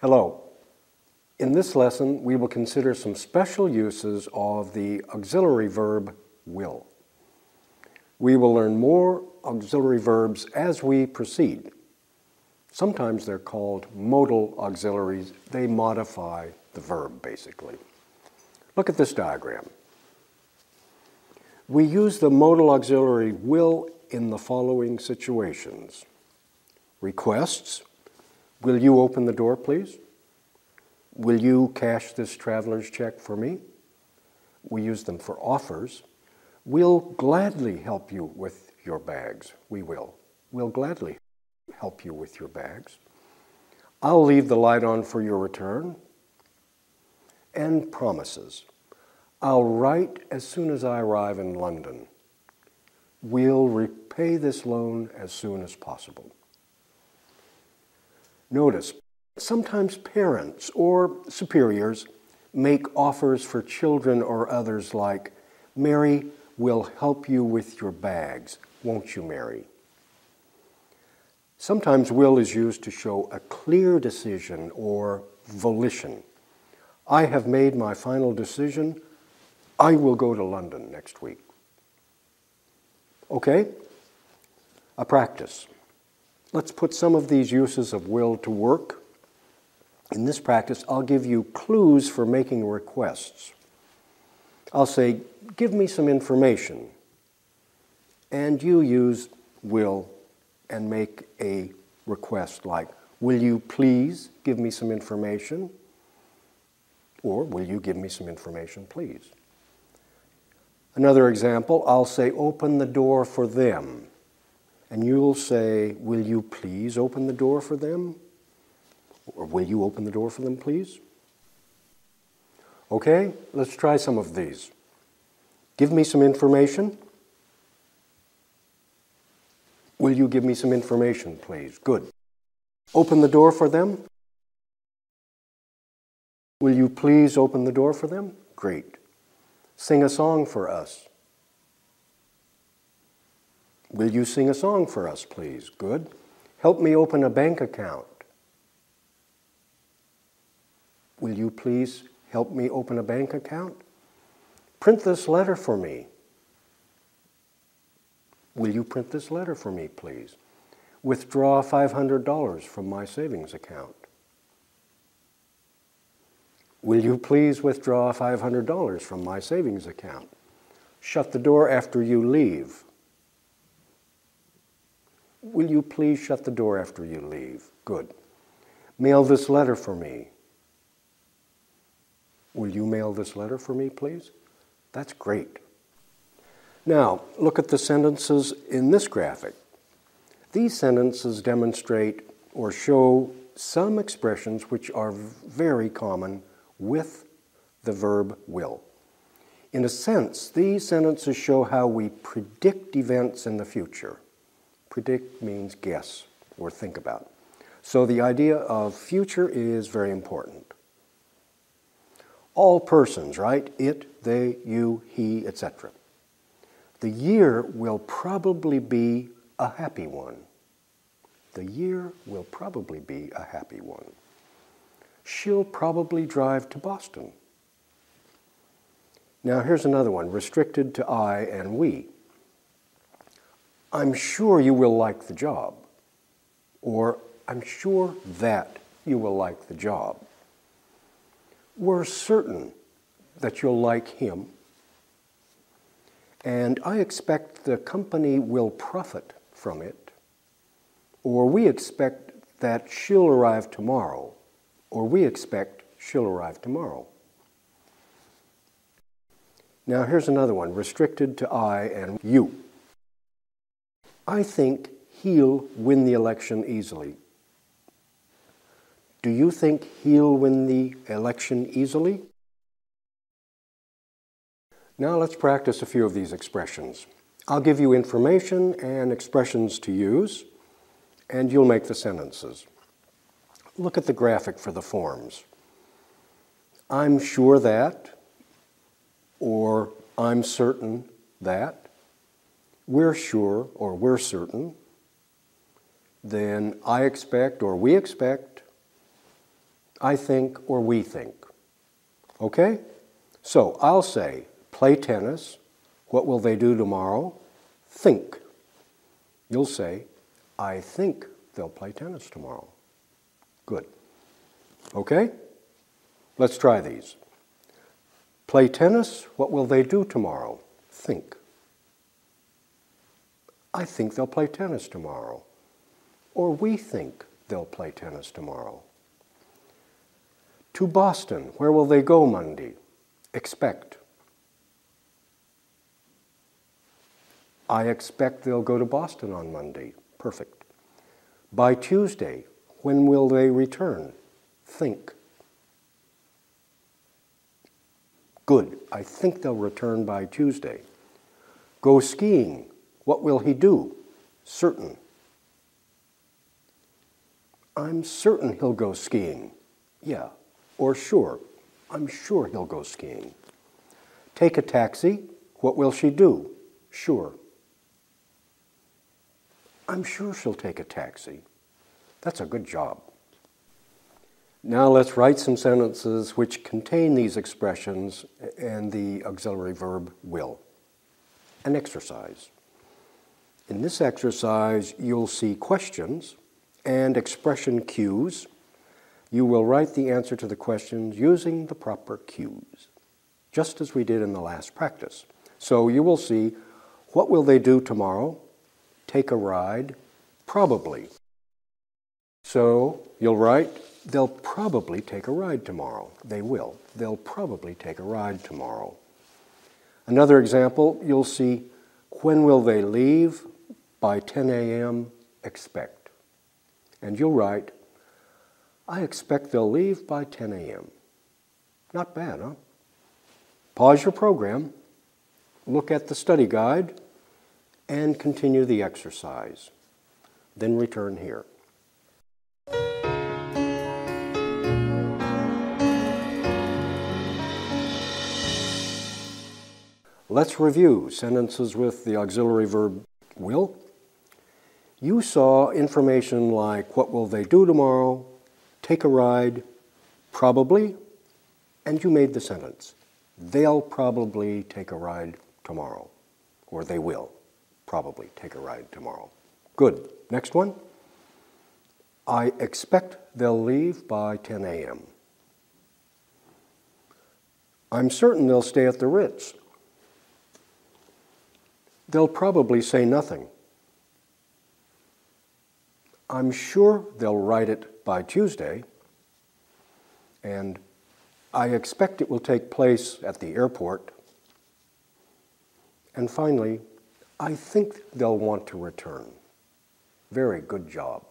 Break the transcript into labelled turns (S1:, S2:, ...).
S1: Hello. In this lesson, we will consider some special uses of the auxiliary verb will. We will learn more auxiliary verbs as we proceed. Sometimes they're called modal auxiliaries. They modify the verb, basically. Look at this diagram. We use the modal auxiliary will in the following situations. Requests. Will you open the door, please? Will you cash this traveler's check for me? We use them for offers. We'll gladly help you with your bags. We will. We'll gladly help you with your bags. I'll leave the light on for your return. And promises. I'll write as soon as I arrive in London. We'll repay this loan as soon as possible. Notice, sometimes parents or superiors make offers for children or others like, Mary will help you with your bags, won't you, Mary? Sometimes will is used to show a clear decision or volition. I have made my final decision. I will go to London next week. Okay? A practice. Let's put some of these uses of will to work. In this practice, I'll give you clues for making requests. I'll say, give me some information. And you use will and make a request like, will you please give me some information? Or will you give me some information, please? Another example, I'll say, open the door for them. And you'll say, will you please open the door for them? Or will you open the door for them, please? Okay, let's try some of these. Give me some information. Will you give me some information, please? Good. Open the door for them. Will you please open the door for them? Great. Sing a song for us. Will you sing a song for us, please? Good. Help me open a bank account. Will you please help me open a bank account? Print this letter for me. Will you print this letter for me, please? Withdraw $500 from my savings account. Will you please withdraw $500 from my savings account? Shut the door after you leave. Will you please shut the door after you leave? Good. Mail this letter for me. Will you mail this letter for me, please? That's great. Now, look at the sentences in this graphic. These sentences demonstrate or show some expressions which are very common with the verb will. In a sense, these sentences show how we predict events in the future. Predict means guess or think about. So the idea of future is very important. All persons, right? It, they, you, he, etc. The year will probably be a happy one. The year will probably be a happy one. She'll probably drive to Boston. Now here's another one, restricted to I and we. I'm sure you will like the job. Or, I'm sure that you will like the job. We're certain that you'll like him. And I expect the company will profit from it. Or we expect that she'll arrive tomorrow. Or we expect she'll arrive tomorrow. Now here's another one, restricted to I and you. I think he'll win the election easily. Do you think he'll win the election easily? Now let's practice a few of these expressions. I'll give you information and expressions to use, and you'll make the sentences. Look at the graphic for the forms. I'm sure that, or I'm certain that. We're sure or we're certain. Then I expect or we expect. I think, or we think. Okay? So I'll say, play tennis. What will they do tomorrow? Think. You'll say, I think they'll play tennis tomorrow. Good. Okay? Let's try these. Play tennis. What will they do tomorrow? Think. I think they'll play tennis tomorrow. Or we think they'll play tennis tomorrow. To Boston. Where will they go Monday? Expect. I expect they'll go to Boston on Monday. Perfect. By Tuesday. When will they return? Think. Good. I think they'll return by Tuesday. Go skiing. What will he do? Certain. I'm certain he'll go skiing. Yeah. Or sure. I'm sure he'll go skiing. Take a taxi. What will she do? Sure. I'm sure she'll take a taxi. That's a good job. Now let's write some sentences which contain these expressions and the auxiliary verb will. An exercise. In this exercise, you'll see questions and expression cues. You will write the answer to the questions using the proper cues, just as we did in the last practice. So you will see, what will they do tomorrow? Take a ride, probably. So you'll write, they'll probably take a ride tomorrow. They will. They'll probably take a ride tomorrow. Another example, you'll see, when will they leave? By 10 a.m., expect. And you'll write, I expect they'll leave by 10 a.m. Not bad, huh? Pause your program, look at the study guide, and continue the exercise. Then return here. Let's review sentences with the auxiliary verb will. You saw information like, what will they do tomorrow? Take a ride, probably, and you made the sentence. They'll probably take a ride tomorrow, or they will probably take a ride tomorrow. Good. Next one. I expect they'll leave by 10 a.m. I'm certain they'll stay at the Ritz. They'll probably say nothing. I'm sure they'll write it by Tuesday, and I expect it will take place at the airport. And finally, I think they'll want to return. Very good job.